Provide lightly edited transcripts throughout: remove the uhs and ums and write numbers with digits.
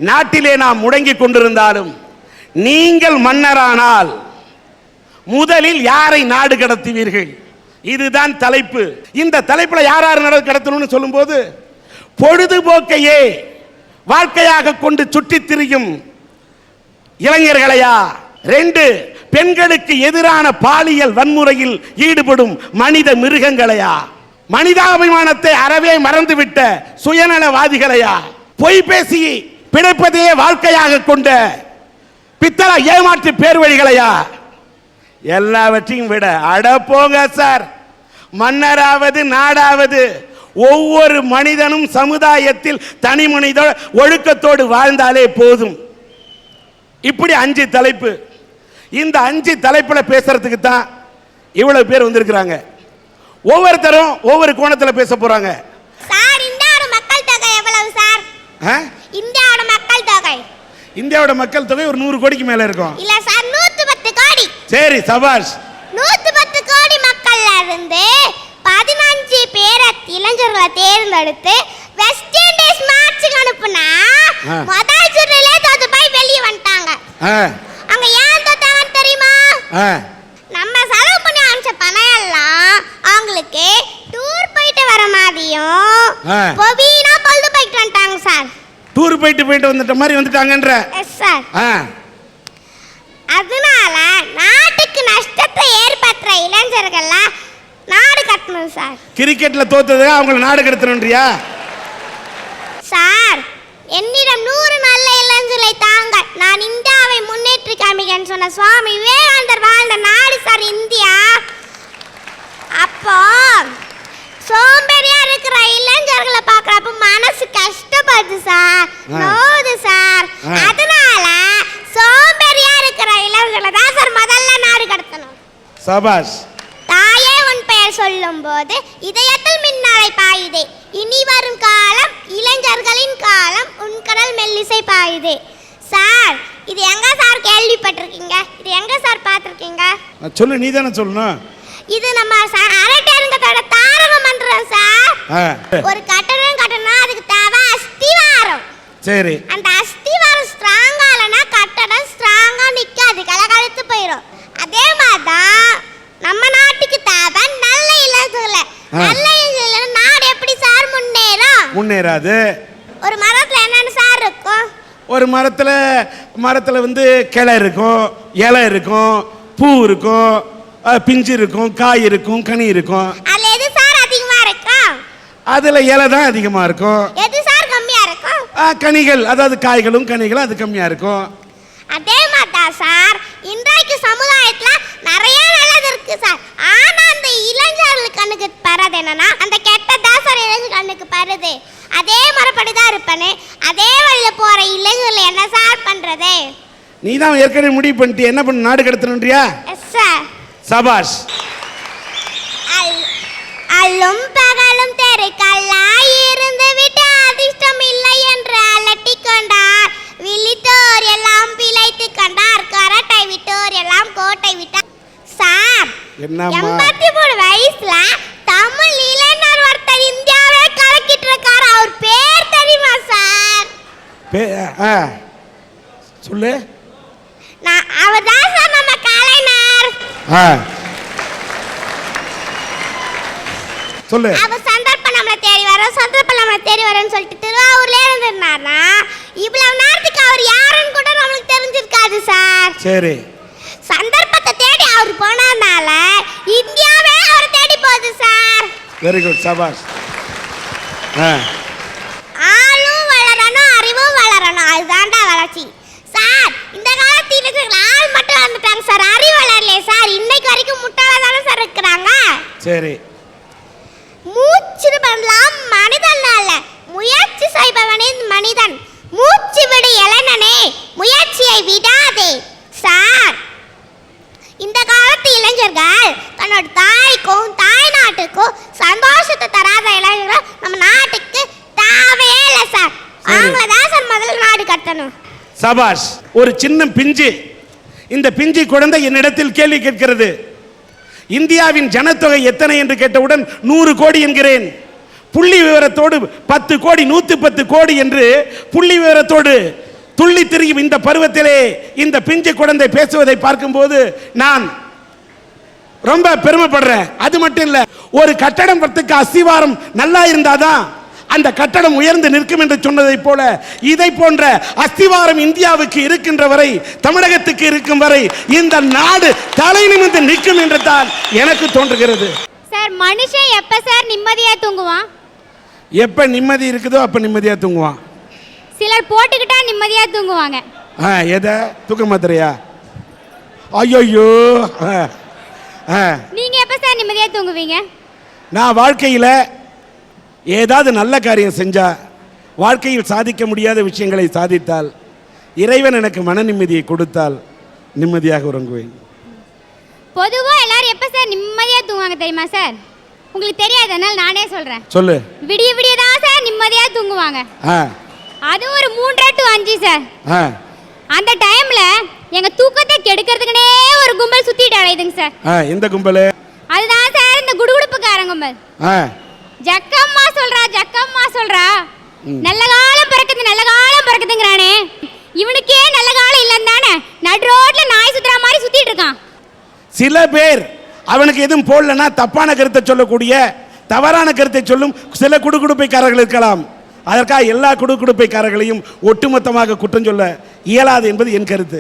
நாட்டிலே நாம் முடங்கிக் கொண்டிருந்தாலும் நீங்கள் மன்னரானால் முதலில் யாரை நாடு கடத்துவீர்கள்? இதுதான் தலைப்பு. இந்த தலைப்புல யார் நாடு கடத்தணும்னு சொல்லும்போது, பொழுதுபோக்கையே வாழ்க்கையாக கொண்டு சுற்றித் திரியும் இளைஞர்களையா, 2 பெண்களுக்கு எதிரான பாலியல் வன்முறையில் ஈடுபடும் மனித மிருகங்களையா, மனிதாபிமானத்தை அறவே மறந்துவிட்ட சுயநலவாதிகளையா, பொய் பேசி பிழைப்பதையே வாழ்க்கையாக கொண்ட பித்தள ஏமாற்று பேர் வழிகளையா, எல்லாவற்றையும் விட அட போங்க சார், மன்னராவது நாடாவது ஒவ்வொரு மனிதனும் சமுதாயத்தில் தனி மனித ஒழுக்கத்தோடு வாழ்ந்தாலே போதும். இப்படி 5 தலைப்பு. இந்த 5 தலைப்புல பேசுறதுக்கு தான் இவ்வளவு பேர் வந்திருக்கிறாங்க. ஒவ்வொருத்தரும் ஒவ்வொரு கோணத்துல பேச போறாங்க. சார், இந்தியாவோட மக்கள் தொகை எவ்வளவு சார்? இந்தியாவோட மக்கள் தொகை, இந்தியாவோட மக்கள் தொகை ஒரு 100 கோடிக்கு மேல இருக்கும். இல்ல சார், 110 கோடி. சரி, சபாஷ். 110 கோடி மக்கள்ல இருந்து 15 பேரை இளைஞர்களை தேர்ந்தெடுத்து வெஸ்ட் இண்டீஸ் மேட்சுக்கு அனுப்புனா முதல் சுற்றுல தோத்து போய் வெளியே வந்துட்டாங்க. அங்க ஏன் தோத்தாங்கன்னு தெரியுமா? நம்ம செலவு பண்ணி அனுப்பிச்ச பணம் எல்லாம் அவங்களுக்கு டூர் போயிட்டு வர மாதிரியும் பொவினா பொழுது போயிட்டு வந்துட்டாங்க சார். டூர் போயிட்டு வந்துட்ட மாதிரி வந்துட்டாங்கன்ற. Yes sir. அதனால நாட்டுக்கு நஷ்டத்தை ஏற்படுத்துற இளைஞர்கள்லாம் நாடு கடத்தணும் சார். கிரிக்கெட்ல தோத்தது அவங்கள நாடு கடத்தணும்ன்றியா? சார், என்னிடம் 100 நல்ல இளைஞர்களை தாங்க, நான் இந்தியாவை முன்னேற்றி காமிக்கன்னு சொன்ன சுவாமி விவேகானந்தர் வாழ்ந்த நாடு சார் இந்தியா. அப்போ சோம்பேறியா இருக்கிற இளைஞர்களை பார்க்கறப்ப மனசு கஷ்டப்படுது சார், நோவுது சார். அதனால சோம்பேறியா இருக்கிற இளைஞர்களை தான் சார் முதல்ல நாடு கடத்தணும். சபாஷ். தாயே உன் பெயர் சொல்லும் போது இதயத்தில் மின்னலை பாயுதே, இனி வரும் காலம் இளைஞர்களின் காலம், உன் கடல் மெல்லிசை பாயுதே. சார், இது எங்க சார் கேள்விப்பட்டிருக்கீங்க? இது எங்க சார் பார்த்திருக்கீங்க? சொல்லு, நீ தானே சொல்லணும். இது நம்ம அரட்டேருங்கத்தோட தாரக மந்திரம் சார். ஒரு கட்டடம் கட்டணும்னா அதுக்கு தேவை அஸ்திவாரம். சரி. அந்த அஸ்திவாரம் ஸ்ட்ராங்கா இல்லைன்னா கட்டடம் ஸ்ட்ராங்கா நிக்காது, கலகலத்து போயிடும். அதே மாதிரிதான் நம்ம நாட்டுக்கு தேவை நல்ல இளைஞர்கள். நல்ல இளைஞர்கள் நாடு எப்படி சார் முன்னேறும்? முன்னேறாது. ஒரு மரத்துல என்னென்ன சார் இருக்கும்? ஒரு மரத்துல வந்து கிளை இருக்கும், இலை இருக்கும், பூ இருக்கும், பிஞ்சு இருக்கும், காய் இருக்கும், கனி இருக்கும். அதுல எது சார் அதிகமா இருக்கும்? அதுல இலை தான் அதிகமா இருக்கும். எது சார் கம்மியா இருக்கும்? கனிகள், அதாவது காய்களும் கனிகளும் அது கம்மியா இருக்கும். அதே மாதிரி சார் இன்றைக்கு சமுதாயத்துல நிறைய நல்லது இருக்கு சார். ஆனா அந்த இளைஞர்களுக்கு கண்ணுக்கு பரது என்னன்னா அந்த கெட்டதா சார் இளைஞர் கண்ணுக்கு பருது. அதே மரப்படிதான் இருப்பேன்னு அதே வழியில போற இளைஞர்கள் என்ன சார் பண்றது? நீ தான் ஏற்கனவே முடிவு பண்ணிட்டு என்ன பண்ண நாடு கடத்தணும்ன்றியா? Yes sir. சபாஷ். அல்லும் பகலும் தெருக்கல்லாய் இருந்து விட்டு அதிர்ஷ்டம் இல்லை என்று அலட்டி கொண்டார். விழித்தோர் எல்லாம் பிழைத்து கொண்டார், கரட்டை விட்டோர் எல்லாம் கோட்டை விட்டார். சார், 83 வயசுல தமிழ் இளைஞர் ஒருத்தர் இந்தியாவே கலக்கிட்டு இருக்காரு. அவர் பேர் தெரியுமா சார்? சொல்லு. அவர் தான் சார் நம்ம கலைஞர். சொல்லு. அவர் சந்தர்ப்பம் நம்மளை தேடி வரோம், சந்தர்ப்பம் நம்மளை தேடி வரோன்னு சொல்லிட்டு திருவாரூர்ல இருந்திருந்தாருன்னா இவ்வளவு நேரத்துக்கு அவர் யாருன்னு கூட நம்மளுக்கு தெரிஞ்சிருக்காது சார். சரி. சந்தர்ப்பத்தை தேடி அவர் போனதுனால இந்தியாவே அவர் தேடி போகுது சார். வெரி குட், சபாஷ். ஆளும் வளரணும், அறிவும் வளரணும், அதுதான்டா வளர்ச்சி சார். இந்த காலத்தில் ஆள் மட்டும் வந்துட்டாங்க சார், அறிவு வளரலையே சார். இன்னைக்கு வரைக்கும் முட்டாளா தானே சார் இருக்கிறாங்க. சரி. மூச்சு பண்ணலாம் மனிதன் அல்ல, முயற்சி செய்பவனே மனிதன். மூச்சு விடு இளைஞனே, முயற்சியை விடாதே. சார், இந்த காலத்து இளைஞர்கள் தன்னோட தாய்க்கும் தாய் நாட்டுக்கும் சந்தோஷத்தை தராத இளைஞர்கள் நம்ம நாட்டுக்கு தேவையே இல்லை சார். அவங்கள தான் சார் முதல்ல நாடு கட்டணும். சபாஷ். ஒரு சின்ன பிஞ்சு, இந்த பிஞ்சு குழந்தை என்னிடத்தில் கேள்வி கேட்கிறது. இந்தியாவின் ஜனத்தொகை எத்தனை என்று கேட்டவுடன் 100 கோடி என்கிறேன். புள்ளி விவரத்தோடு 10 கோடி 110 கோடி என்று புள்ளி விவரத்தோடு துள்ளி திரியும் இந்த பருவத்திலே இந்த பிஞ்சு குழந்தை பேசுவதை பார்க்கும்போது நான் ரொம்ப பெருமைப்படுறேன். அது மட்டும் இல்ல, ஒரு கட்டடம் பத்துக்கு அஸ்திவாரம் நல்லா இருந்தாதான் அந்த கட்டடம் உயர்ந்து நிற்கும் என்று சொன்னதை போல இதை போன்ற அஸ்திவாரம் இந்தியாவுக்கு இருக்கின்ற வரை, தமிழகத்துக்கு இருக்கும் வரை இந்த நாடு தலை நிமிர்ந்து நிற்கும் என்று தான் எனக்கு தோன்றுகிறது. சார், மனுஷன் எப்ப சார் நிம்மதியா தூங்குவான்? எப்ப நிம்மதி இருக்குதோ அப்ப நிம்மதியா தூங்குவான். சிலர் போட்டுக்கிட்டா நிம்மதியா தூங்குவாங்க. எதை? தூக்க மாத்திரையா? ஐயோ, நீங்க எப்ப சார் நிம்மதியா தூங்குவீங்க? நான் வாழ்க்கையில ஏதாவது நல்ல காரியம் செஞ்சா, வாழ்க்கையில் சாதிக்க முடியாத விஷயங்களை சாதித்தால், இறைவன் எனக்கு மன நிம்மதியை கொடுத்தால் நிம்மதியாக உறங்குவேன். பொதுவா எல்லாரும் எப்ப சார் நிம்மதியா தூங்குவாங்க தெரியுமா சார்? உங்களுக்கு தெரியாது, அதனால நானே சொல்றேன். சொல்லு. விடிய விடிய தான் சார் நிம்மதியா தூங்குவாங்க. அது ஒரு 3 to 5 சார். அந்த டைம்ல எங்க தூக்கத்தை கெடுக்கிறதுக்குனே ஒரு கும்பல் சுத்திட்டு அலையுதுங்க சார். எந்த கும்பல்? அதுதான் சார் இந்த குடுகுடுப்புக்காரங்க கும்பல். ஜக்கம்மா சொல்றா நல்ல காலம் பிறக்குதுங்கிறானே, இவனுக்கே நல்ல காலம் இல்லன்னு தானே நடு ரோட்ல நாய் சுத்துற மாதிரி சுத்திட்டு இருக்கான். சில பேர் அவனுக்கு எதுவும் போடலன்னா தப்பான கருத்தை சொல்லக்கூடிய, தவறான கருத்தை சொல்லும் சில குடுகுடுப்பைக்காரர்கள் இருக்கலாம். அதற்காக எல்லா குடுகுடுப்பைக்காரர்களையும் ஒட்டுமொத்தமாக குற்றம் சொல்ல இயலாது என்பது என் கருத்து.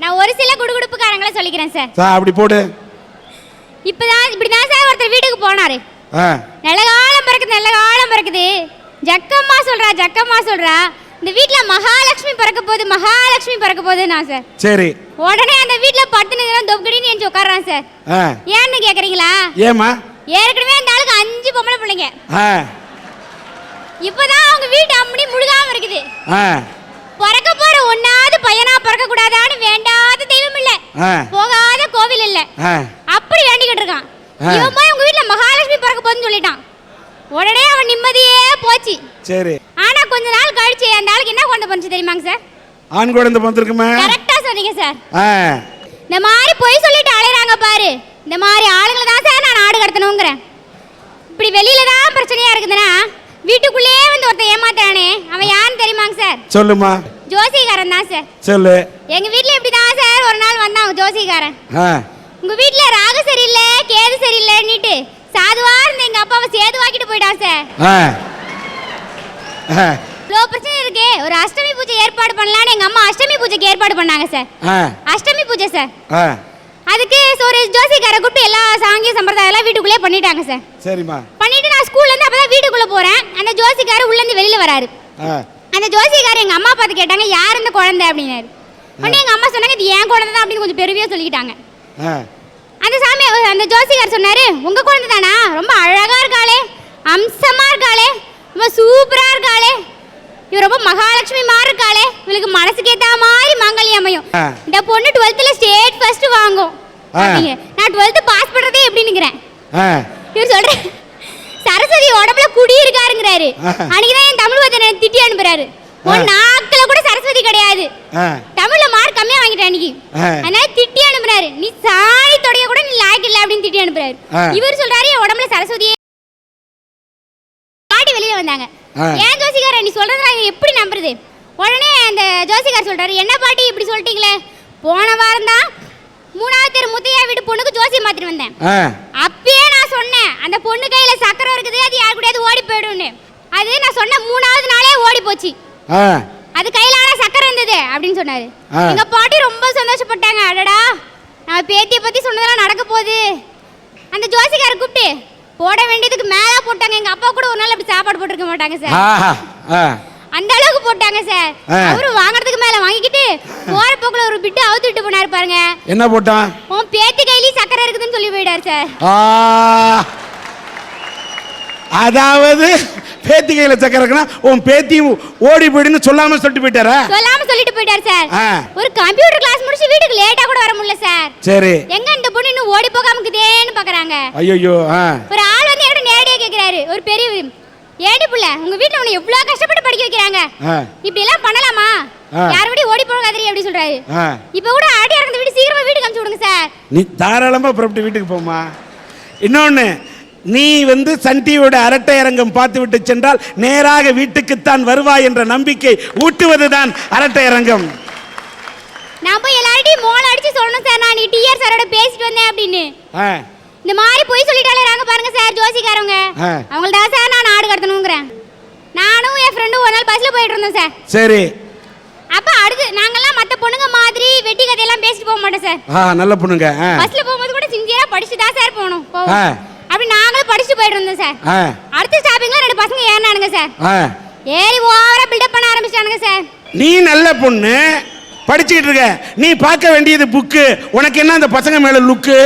நான் ஒரு சில குடுகுடுப்புக்காரங்களை சொல்லிக்கிறேன் சார். அப்படி போடு. இப்படிதான் சார் ஒருத்தர் வீட்டுக்கு போனாரு. நல்ல காலம் பிறக்குது. ஜக்கம்மா சொல்றா இந்த வீட்ல மகாலட்சுமி பிறக்க போகுதுன்னா சார். சரி. உடனே அந்த வீட்ல படுத்து நிறம் தொப்கடின்னு எஞ்சி உட்கார்றான் சார். ஏன்னு கேக்குறீங்களா? ஏமா? ஏற்கனவே அந்த ஆளுக்கு 5 பொம்பளை பிள்ளைங்க. இப்பதான் அவங்க வீட்டு அம்மனி முழுகாம இருக்குது. பிறக்க போற ஒன்னாவது பையனா பிறக்க கூடாதான்னு வேண்டாத தெய்வம் இல்ல, போகாத கோவில் இல்ல, அப்படி வேண்டிக்கிட்டு இருக்கான். இவன் போய் உங்க வீட்ல மகாலட்சுமி பிறக்க போகுதுன்னு சொல்லிட்டான். உடனே அவன் நிம்மதியே போச்சு. சரி. ஆனா கொஞ்ச நாள் கழிச்சு அந்த ஆளுக்கு என்ன குழந்தை பண்ணுச்சு தெரியுமாங்க சார்? ஆண் குழந்தை பிறந்திருக்குமா? கரெக்டா சொன்னீங்க சார். இந்த மாதிரி பொய் சொல்லிட்டு அலையறாங்க பாரு, இந்த மாதிரி ஆளுங்களை தான் சார் நான் நாடு கடத்தணும்ங்கறேன். இப்படி வெளியில தான் பிரச்சனையா இருக்குதுன்னா வீட்டுக்குள்ளே வந்து ஒருத்தன் ஏமாத்தானே, அவன் யாருன்னு தெரியுமாங்க சார்? சொல்லுமா. ஜோசிகாரன் தான் சார். சொல்லு. எங்க வீட்ல இப்படி தான் சார் ஒரு நாள் வந்தான் ஜோசிகாரன். உங்க வீட்ல ராகு சரியில்லை கேது சரியில்லைன்னுட்டு சாதுவா இருந்த எங்க அப்பாவை சேதுவாக்கிட்டு போயிட்டான் சார். இவ்வளோ பிரச்சனை இருக்கு, ஒரு அஷ்டமி பூஜை ஏற்பாடு பண்ணலான்னு எங்க அம்மா அஷ்டமி பூஜைக்கு ஏற்பாடு பண்ணாங்க சார். அஷ்டமி பூஜை சார். அதுக்கு ஒரு ஜோசிகார கூப்பிட்டு எல்லா சாங்கிய சம்பிரதாயம் எல்லாம் வீட்டுக்குள்ளே பண்ணிட்டாங்க சார். சரிமா. பண்ணிட்டு நான் ஸ்கூல்ல இருந்து அப்பதான் வீட்டுக்குள்ள போறேன். அந்த ஜோசிகார உள்ள இருந்து வெளியில வராரு. அந்த ஜோசிகார எங்க அம்மா பார்த்து கேட்டாங்க, யார் இந்த குழந்தை அப்படின்னாரு. உடனே எங்க அம்மா சொன்னாங்க, இது ஏன் குழந்தை தான் அப்படின்னு கொஞ்சம் பெருமையா சொல்லிக்கிட்டாங்க. அந்த ஜோசிகார் சொன்னாரு, உங்க குழந்தை தானா? ரொம்ப அழகா இருக்காளே, அம்சமா இருக்காளே, ரொம்ப சூப்பரா இருக்காளே, இவ ரொம்ப மகாலட்சுமி மாதிரி இருக்காளே, இவளுக்கு மனசுக்கு ஏத்த மாதிரி மங்கல்யம் அமையும். இந்த பொண்ணு 12th ஸ்டேட் ஃபர்ஸ்ட் வாங்கும். நான் 12th பாஸ் பண்றதே எப்படின்னுக்கிறேன். இவர் சொல்ற சரஸ்வதி உடம்புல குடி இருக்காருங்கிறாரு. அன்னைக்குதான் என் தமிழ் வாத்தியார் திட்டி அனுப்புறாரு. உன் நாக்குல கூட சரஸ்வதி கிடையாது, தமிழ்ல மார்க் கம்மியா வாங்கிட்டேன் அன்னைக்கு, அதனால திட்டி அனுப்புறாரு. நீ சாணி தொடைய கூட நீ லாய்க்கு இல்ல அப்படின்னு திட்டி அனுப்புறாரு. இவர் சொல்றாரு என் உடம்புல சரஸ்வதியே பாட்டி வெளியில வந்தாங்க. ஏன் ஜோசிகார நீ சொல்றது நான் எப்படி நம்புறது? உடனே அந்த ஜோசிகார் சொல்றாரு, என்ன பாட்டி இப்படி சொல்லிட்டீங்களே, போன வாரம் தான் 3வது தெரு முத்தையா வீட்டு பொண்ணுக்கு ஜோசியம் மாத்திட்டு வந்தேன். அப்பயே நான் சொன்னேன் அந்த பொண்ணு கையில சக்கரம் இருக்குது, அது யாரு கூடயாவது ஓடி போயிடும்னு. அது நான் சொன்ன 3வது நாளே ஓடி போச்சு. அது கையில சக்கரம் இருந்தது அப்படின்னு சொன்னாரு. எங்க பாட்டி ரொம்ப சந்தோஷப்பட்டாங்க. அடடா நான் பேத்தியை பத்தி சொன்னதெல்லாம் நடக்க போகுது. அந்த ஜோசிகார கூப்பிட்டு போட வேண்டியதுக்கு மேல போட்டாங்க. எங்க அப்பா கூட ஒரு நாள் அப்படி சாப்பாடு போட்டுருக்க மாட்டாங்க சார், அந்த அளவுக்கு போட்டாங்க சார். அவரு வாங்குறதுக்கு மேல வாங்கிக்கிட்டு போற போக்குல ஒரு பிட்டு அவுத்து விட்டு போனாரு பாருங்க. என்ன போட்டான்? உன் பேத்தி கையில சக்கரை இருக்குதுன்னு சொல்லி போயிட்டாரு சார். அதாவது பேத்தி கையில சக்கரை இருக்குன்னா உன் பேத்தியும் ஓடி போயிடுன்னு சொல்லாம சொல்லிட்டு போயிட்டாரா? சொல்லாம சொல்லிட்டு போயிட்டாரு சார். ஒரு கம்ப்யூட்டர் கிளாஸ் முடிச்சு வீட்டுக்கு லேட்டா கூட வர முடியல சார். சரி. எங்க இந்த பொண்ணு இன்னும் ஓடி போகாம இருக்குதேன்னு பாக்குறாங்க. ஐயோ. ஒரு ஆள் வந்து என்கிட்ட நேரடியா கேக்குறாரு, ஒரு பெரிய ஏடி புள்ள உங்க வீட்டுல உன்னை எவ்வளவு கஷ்டப்பட்டு படிக்க வைக்கிறாங்க, இப்படி எல்லாம் பண்ணலாமா, யாரோட ஓடி போகாதீ அப்படி சொல்றாரு. இப்ப கூட ஆடியா இருந்த வீட்டு சீக்கிரமா வீட்டுக்கு அனுப்பிச்சு விடுங்க சார். நீ தாராளமா புறப்பட்டு வீட்டுக்கு போமா. இன்னொன்னு நீ சன் டிவியோட அரட்டை அரங்கம் பார்த்து விட்டு சென்றால் நேராக வீட்டுக்குத்தான் வருவாய் என்ற நம்பிக்கை ஊட்டுவதுதான் அரட்டை அரங்கம். நான் போய் எல்லார்ட்டையும் மோள அடிச்சு சொல்லணும் சார், நான் டிஆர் சாரோட பேசிட்டு வந்தேன் அப்படின்னு. இந்த மாதிரி போய் சொல்லிட்டாலே பாருங்க சார் ஜோசிக்காரங்க, அவங்கள்ட்ட சார் நான் நாடு கடத்தணுங்கிறேன். நானும் என் ஃப்ரெண்டும் ஒரு நாள் பஸ்ல போயிட்டு இருந்தோம் சார். சரி. அப்ப அடுத்து நாங்கெல்லாம் மத்த பொண்ணுங்க மாதிரி வெட்டி கதையெல்லாம் பேசிட்டு போக மாட்டோம் சார். நல்ல பொண்ணுங்க. பஸ்ல போகும்போது கூட சின்சியரா படிச்சுட்டு தான் சார் போகணும். அப்படி நாங்களும் படிச்சுட்டு போயிட்டு இருந்தோம் சார். அடுத்த ஸ்டாப்பிங்ல 2 பசங்க ஏறினானுங்க சார். ஏறி ஓவரா பில்டப் பண்ண ஆரம்பிச்சானுங்க சார். நீ நல்ல பொண்ணு படிச்சுக்கிட்டு இருக்க, நீ பார்க்க வேண்டியது புக்கு, உனக்கு என்ன அந்த பசங்க மேல லுக்கு?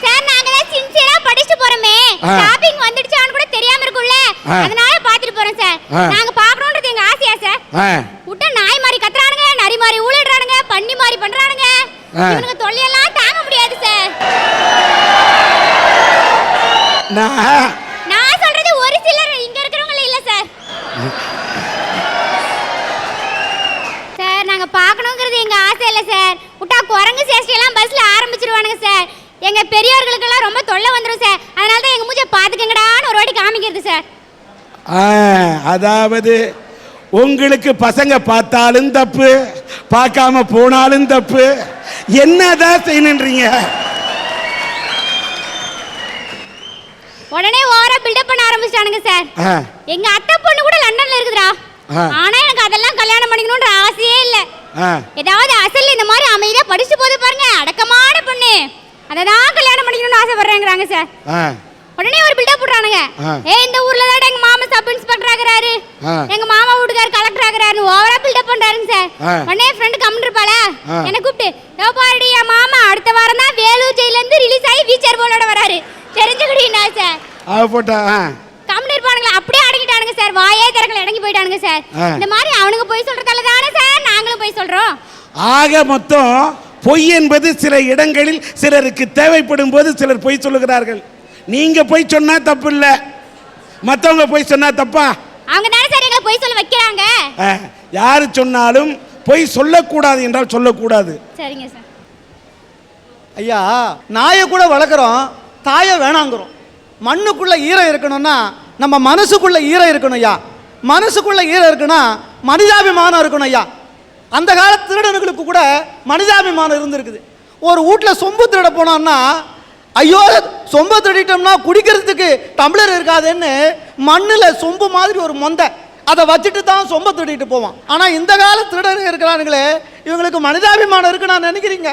சார் நாங்க தான் சின்சியரா படிச்சிட்டு போறோமே, ஸ்டாப்பிங் வந்துடுச்சான்னு கூட தெரியாம இருக்குல்ல, அதனால பாத்துட்டு போறோம் சார். நாங்க பார்க்கணும்ன்றது எங்க ஆசையா சார். விட்டா நாய் மாதிரி கத்துறானுங்க, நரி மாதிரி ஊளிடுறானுங்க, பன்னி மாதிரி பண்றானுங்க. இவனுங்க தொல்லையெல்லாம் தாங்க முடியாது சார். நான் சொல்றது ஒரு சிலர் இங்க இருக்கிறவங்க இல்ல சார். சார் நாங்க பார்க்கணும்ங்கிறது எங்க ஆசை இல்ல சார். விட்டா குரங்கு சேஷ்டி எல்லாம் பஸ்ல ஆரம்பிச்சிருவானுங்க சார். எங்க பெரியவர்களுக்கு எல்லாம் ரொம்ப தொல்லை வந்துரும் சார். அதனால தான் எங்க மூஞ்ச பாத்துக்கங்கடான்னு ஒரு வாட்டி காமிக்கிறது சார். அதாவது உங்களுக்கு பசங்க பார்த்தாலும் தப்பு, பார்க்காம போனாலும் தப்பு, என்னதான் செய்யணுன்றீங்க? உடனே ஓவரா பில்டப் பண்ண ஆரம்பிச்சானுங்க சார். எங்க அத்தை பொண்ணு கூட லண்டன்ல இருக்குதுடா, ஆனா எனக்கு அதெல்லாம் கல்யாணம் பண்ணிக்கணும்ன்ற ஆசையே இல்ல. ஏதாவது அசல் இந்த மாதிரி அமைதியா படிச்சு போது பாருங்க, அடக்கமான பொண்ணு, அததான் கல்யாணம் பண்ணிக்கணும்னு ஆசைப்படுறேங்கிறாங்க சார். உடனே ஒரு பில்டப் போடுறானுங்க. இந்த ஊர்ல தான் எங்க மாமா சப் இன்ஸ்பெக்டர் ஆகுறாரு, எங்க மாமா வீட்டுக்கார் கலெக்டர் ஆகுறாரு, ஓவரா பில்டப் பண்றாருங்க சார். உடனே ஃப்ரெண்ட் கமெண்ட் இருப்பாள என்ன கூப்பிட்டு, "டோ பாருடி என் மாமா அடுத்த வாரம் தான் வேலூர் ஜெயில இருந்து ரிலீஸ் ஆகி வீச்சர் போலோட வராரு, தெரிஞ்சுக்கிட்டீனா சார்." போட்டா கமெண்ட் இருப்பானுங்க, அப்படியே அடக்கிட்டானுங்க சார். வாயே திறக்கல, இறங்கி போயிட்டானுங்க சார். இந்த மாதிரி அவனுங்க போய் சொல்றதால தானே சார் நாங்களும் போய் சொல்றோம். ஆக மொத்தம் பொய் என்பது சில இடங்களில் சிலருக்கு தேவைப்படும் போது சிலர் பொய் சொல்லுகிறார்கள். நீங்க போய் சொன்னா தப்பு இல்ல, மத்தவங்க போய் சொன்னா தப்பா? அவங்க தானே சார் எங்களை போய் சொல்ல வைக்கிறாங்க. யாரு சொன்னாலும் பொய் சொல்லக்கூடாது என்றால் சொல்லக்கூடாது. சரிங்க சார். ஐயா, நாயை கூட வளர்க்குறோம், தாயை வேணாங்கிறோம். மண்ணுக்குள்ள ஈரம் இருக்கணும்னா நம்ம மனசுக்குள்ள ஈரம் இருக்கணும் ஐயா. மனசுக்குள்ள ஈரம் இருக்குன்னா மனிதாபிமானம் இருக்கணும் ஐயா. அந்த கால திருடனுங்களுக்கு கூட மனிதாபிமானம் இருந்திருக்குது. ஒரு வீட்டில் சொம்பு திருட போனோம்னா, ஐயோ சொம்பை திருடிட்டோம்னா குடிக்கிறதுக்கு டம்ளர் இருக்காதுன்னு மண்ணில் சொம்பு மாதிரி ஒரு மொந்தை அதை வச்சுட்டு தான் சொம்பை திருடிட்டு போவான். ஆனால் இந்த கால திருடனுங்க இருக்கிறானுங்களே, இவங்களுக்கு மனிதாபிமானம் இருக்கு நான் நினைக்கிறீங்க?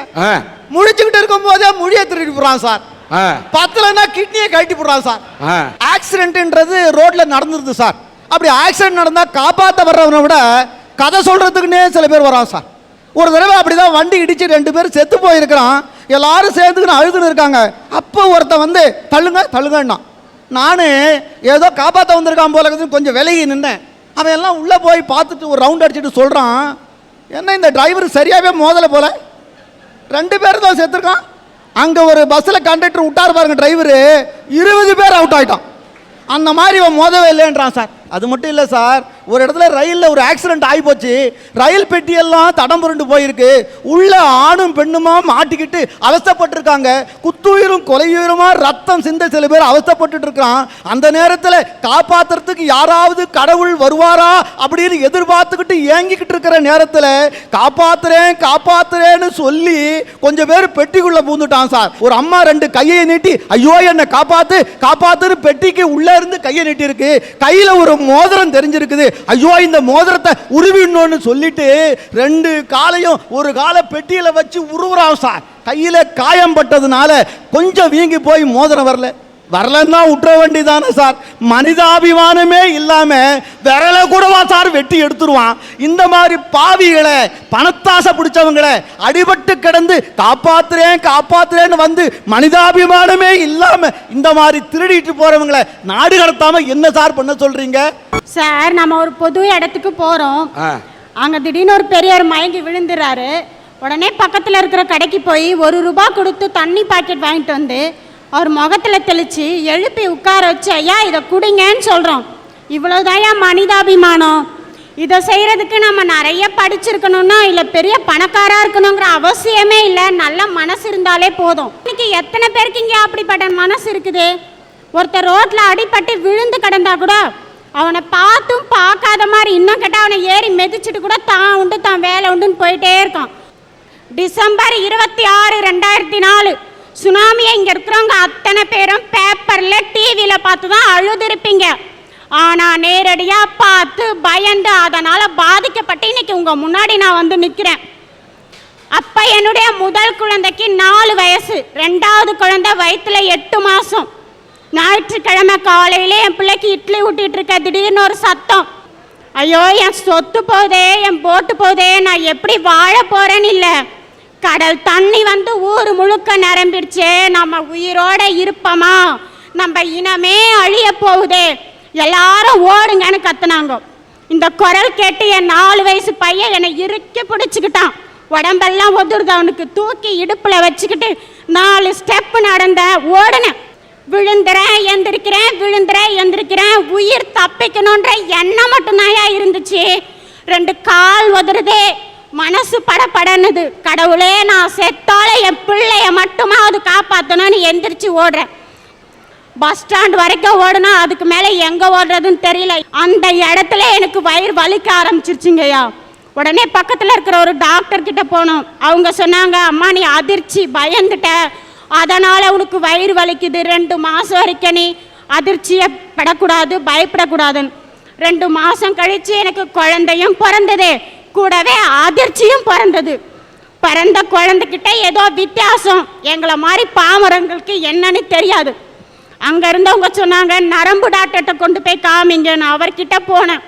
முழிச்சுக்கிட்டு இருக்கும் போதே மொழியை திருடி போறான் சார். பத்தலன்னா கிட்னியை கழட்டி போடுறான் சார். ஆக்சிடென்ட்ன்றது ரோட்ல நடந்துருது சார். அப்படி ஆக்சிடென்ட் நடந்தா காப்பாற்ற வர்றவனை விட கதை சொல்றதுக்குன்னே சில பேர் வரான் சார். ஒரு தடவை அப்படிதான் வண்டி இடிச்சு 2 பேர் செத்து போயிருக்கிறான். எல்லாரும் சேர்ந்துக்கின்னு அழுதுன்னு இருக்காங்க. அப்போ ஒருத்தன் தள்ளுங்க தள்ளுங்கண்ணா. நான் ஏதோ காப்பாற்ற வந்திருக்கான் போல கொஞ்சம் விலகி நின்னேன். அவன் எல்லாம் உள்ளே போய் பார்த்துட்டு ஒரு ரவுண்ட் அடிச்சுட்டு சொல்கிறான், என்ன இந்த டிரைவர் சரியாகவே மோதலை போல, 2 பேர் தான் செத்துருக்கான். அங்கே ஒரு பஸ்ஸில் கண்டக்டர் விட்டார் பாருங்க, டிரைவரு 20 பேர் அவுட் ஆகிட்டான். அந்த மாதிரி அவன் மோதவே இல்லைன்றான் சார். அது மட்டும் இல்லை சார், ஒரு இடத்துல ரயிலில் ஒரு ஆக்சிடென்ட் ஆகி போச்சு. ரயில் பெட்டியெல்லாம் தடம் புரண்டு போயிருக்கு. உள்ள ஆணும் பெண்ணுமா மாட்டிக்கிட்டு அவஸ்தைப்பட்டிருக்காங்க. குத்துயிரும் கொலையுயிருமா ரத்தம் சிந்த சில பேர் அவஸ்தைப்பட்டு இருக்கான். அந்த நேரத்தில் காப்பாற்றுறதுக்கு யாராவது கடவுள் வருவாரா அப்படின்னு எதிர்பார்த்துக்கிட்டு ஏங்கிக்கிட்டு இருக்கிற நேரத்தில் காப்பாத்துறேன் காப்பாத்துறேன்னு சொல்லி கொஞ்சம் பேர் பெட்டிக்குள்ளே பூந்துட்டான் சார். ஒரு அம்மா 2 கையை நீட்டி ஐயோ என்னை காப்பாத்து காப்பாத்துன்னு பெட்டிக்கு உள்ள இருந்து கையை நீட்டி இருக்கு. கையில் ஒரு மோதிரம் தெரிஞ்சிருக்குது. ஐயோ இந்த மோதிரத்தை உருவிடணும்னு சொல்லிட்டு 2 காலையும் ஒரு காலை பெட்டியில வச்சு உருவுறான் சார். கையில காயம் பட்டதுனால கொஞ்சம் வீங்கி போய் மோதிரம் வரலன்னா விட்டுற வேண்டியதானே சார். மனிதாபிமானமே இல்லாம விரல கூடவா சார் வெட்டி எடுத்துருவான். இந்த மாதிரி பாவிகளை, பணத்தாசை பிடிச்சவங்களை, அடிபட்டு கிடந்து காப்பாத்துறேன் காப்பாத்துறேன்னு வந்து மனிதாபிமானமே இல்லாம இந்த மாதிரி திருடிட்டு போறவங்களை நாடு கடத்தாம என்ன சார் பண்ண சொல்றீங்க? சார், நம்ம ஒரு பொது இடத்துக்கு போறோம். அங்க திடீர்னு ஒரு பெரியவர் மயங்கி விழுந்துறாரு. உடனே பக்கத்துல இருக்கிற கடைக்கு போய் 1 ரூபாய் கொடுத்து தண்ணி பாக்கெட் வாங்கிட்டு வந்து அவர் முகத்தில் தெளித்து எழுப்பி உட்கார வச்சு ஐயா இதை குடிங்கன்னு சொல்கிறோம். இவ்வளோதாயா மனிதாபிமானம்? இதை செய்யறதுக்கு நம்ம நிறைய படிச்சிருக்கணும்னா இல்லை பெரிய பணக்காரா இருக்கணுங்கிற அவசியமே இல்லை, நல்ல மனசு இருந்தாலே போதும். இன்னைக்கு எத்தனை பேருக்கு இங்கே அப்படிப்பட்ட மனசு இருக்குது? ஒருத்தர் ரோட்ல அடிபட்டு விழுந்து கிடந்தா கூட அவனை பார்த்தும் பார்க்காத மாதிரி, இன்னும் கேட்டால் அவனை ஏறி மிதிச்சுட்டு கூட தான் உண்டு தான் வேலை உண்டுன்னு போயிட்டே இருக்கான். டிசம்பர் 26, 2004 சுனாமியை இங்கே இருக்கிறவங்க அத்தனை பேரும் பேப்பரில் டிவியில் பார்த்து தான் அழுதுருப்பீங்க. ஆனால் நேரடியாக பார்த்து பயந்து அதனால் பாதிக்கப்பட்டு இன்னைக்கு உங்கள் முன்னாடி நான் வந்து நிற்கிறேன். அப்போ என்னுடைய முதல் குழந்தைக்கு 4 வயசு, 2வது குழந்தை வயிற்றுல 8 மாதம். ஞாயிற்றுக்கிழமை காலையிலே என் பிள்ளைக்கு இட்லி ஊட்டிகிட்டு இருக்க திடீர்னு ஒரு சத்தம். ஐயோ என் சொத்து போதே, என் போட்டு போதே, நான் எப்படி வாழ போகிறேன்னு இல்லை, கடல் தண்ணி வந்து ஊர் முழுக்க நிரம்பிடுச்சே, நம்ம உயிரோட இருப்போமா, நம்ம இனமே அழிய போகுதே, எல்லாரும் ஓடுங்கன்னு கத்துனாங்க. இந்த குரல் கேட்டு என் 4 வயசு பையன் என்னை இறுக்கி பிடிச்சிக்கிட்டான். உடம்பெல்லாம் ஒதுருது அவனுக்கு. தூக்கி இடுப்பில் வச்சுக்கிட்டு 4 ஸ்டெப்பு நடந்த ஓடுனேன். விழுந்துறேன் எந்திரிக்கிறேன், விழுந்துறேன் எந்திரிக்கிறேன். உயிர் தப்பிக்கணுன்ற எண்ணம் மட்டும்தான் இருந்துச்சு. 2 கால் உதறுதே, மனசு படப்படனுது. கடவுளே, நான் செத்தால என் பிள்ளைய மட்டுமா அது காப்பாற்றணும்னு எந்திரிச்சு ஓடுறேன். பஸ் ஸ்டாண்ட் வரைக்கும் ஓடுனா அதுக்கு மேலே எங்கே ஓடுறதுன்னு தெரியல. அந்த இடத்துல எனக்கு வயிறு வலிக்க ஆரம்பிச்சிருச்சுங்கய்யா. உடனே பக்கத்தில் இருக்கிற ஒரு டாக்டர் கிட்ட போனோம். அவங்க சொன்னாங்க, அம்மா நீ அதிர்ச்சி பயந்துட்ட, அதனால் உனக்கு வயிறு வலிக்குது, 2 மாதம் வரைக்கும் நீ அதிர்ச்சியை படக்கூடாது, பயப்படக்கூடாதுன்னு. 2 மாதம் கழித்து எனக்கு குழந்தையும் பிறந்தது, கூடவே அதிர்ச்சியும் பிறந்தது. பிறந்த குழந்தைகிட்ட ஏதோ வித்தியாசம், எங்களை மாதிரி பாமரங்களுக்கு என்னன்னு தெரியாது. அங்கே இருந்தவங்க சொன்னாங்க, நரம்பு டாக்டர்கிட்ட கொண்டு போய் காமிங்க. நான் அவர்கிட்ட போனேன்.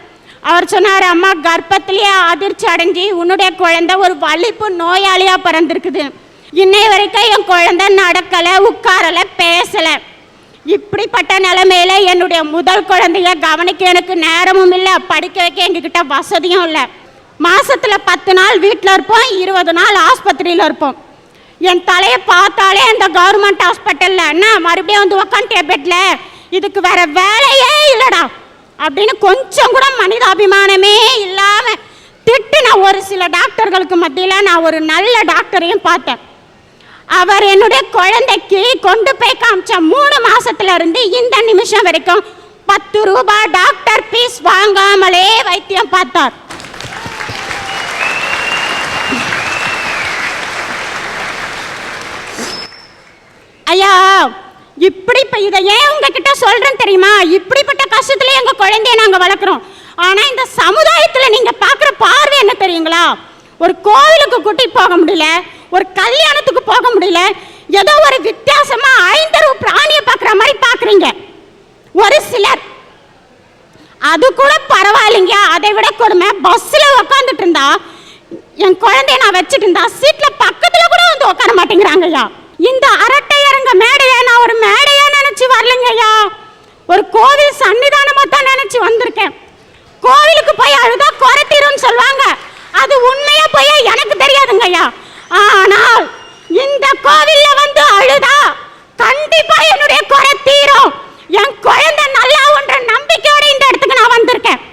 அவர் சொன்னார், அம்மா கர்ப்பத்திலேயே அதிர்ச்சி அடைஞ்சி உன்னுடைய குழந்தை ஒரு வலிப்பு நோயாளியாக பிறந்திருக்குது. இன்னை வரைக்கும் என் குழந்தை நடக்கலை, உட்காரலை, பேசலை. இப்படிப்பட்ட நிலைமையில என்னுடைய முதல் குழந்தைய கவனிக்க எனக்கு நேரமும் இல்லை, படிக்க வைக்க எங்ககிட்ட வசதியும் இல்லை. மாசத்துல 10 நாள் வீட்டில் இருப்போம், 20 நாள் ஆஸ்பத்திரியில் இருப்போம். என் தலையை பார்த்தாலே அந்த கவர்மெண்ட் ஹாஸ்பிட்டலில் என்ன மறுபடியும் வந்து உக்காந்துட்டே பெட்ல, இதுக்கு வேற வேலையே இல்லைடா அப்படின்னு கொஞ்சம் கூட மனிதாபிமானமே இல்லாமல் திட்டுன ஒரு சில டாக்டர்களுக்கு மத்தியில் நான் ஒரு நல்ல டாக்டரையும் பார்த்தேன். அவர் என்னுடைய குழந்தைக்கு கொண்டு போய் காமிச்ச 3 மாசத்துல இருந்து இந்த நிமிஷம் வரைக்கும் 10 ரூபாய் டாக்டர் ஃபீஸ் வாங்காமலே வைத்தியம் பார்த்தார். ஐயா, இப்படி இதை ஏன் உங்ககிட்ட சொல்றேன் தெரியுமா? இப்படிப்பட்ட கஷ்டத்துல எங்க குழந்தைய நாங்க வளர்க்குறோம். ஆனா இந்த சமுதாயத்துல நீங்க பாக்குற பார்வை என்ன தெரியுங்களா? ஒரு கோவிலுக்கு கூட்டிட்டு போக முடியல, ஒரு கல்யாணத்துக்கு போக முடியல, ஏதோ ஒரு வித்தியாசமா 5 பிராணியை பார்க்குற மாதிரி பார்க்குறீங்க ஒரு சிலர். அது கூட பரவாயில்லைங்க. அதை விட கொடுமை, பஸ்ஸில் உட்காந்துட்டு இருந்தா என் குழந்தைய நான் வச்சுட்டு இருந்தா சீட்டில் பக்கத்தில் கூட வந்து உட்கார மாட்டேங்கிறாங்க ஐயா. இந்த அரட்டை அரங்க மேடையை நான் ஒரு மேடையா நினைச்சு வரலைங்க ஐயா, ஒரு கோவில் சன்னிதானமாக தான் நினைச்சு வந்திருக்கேன். கோவிலுக்கு போய் அழுதா குறைத்தீருன்னு சொல்லுவாங்க, அது உண்மையா போய் எனக்கு தெரியாதுங்க ஐயா. ஆனால் இந்த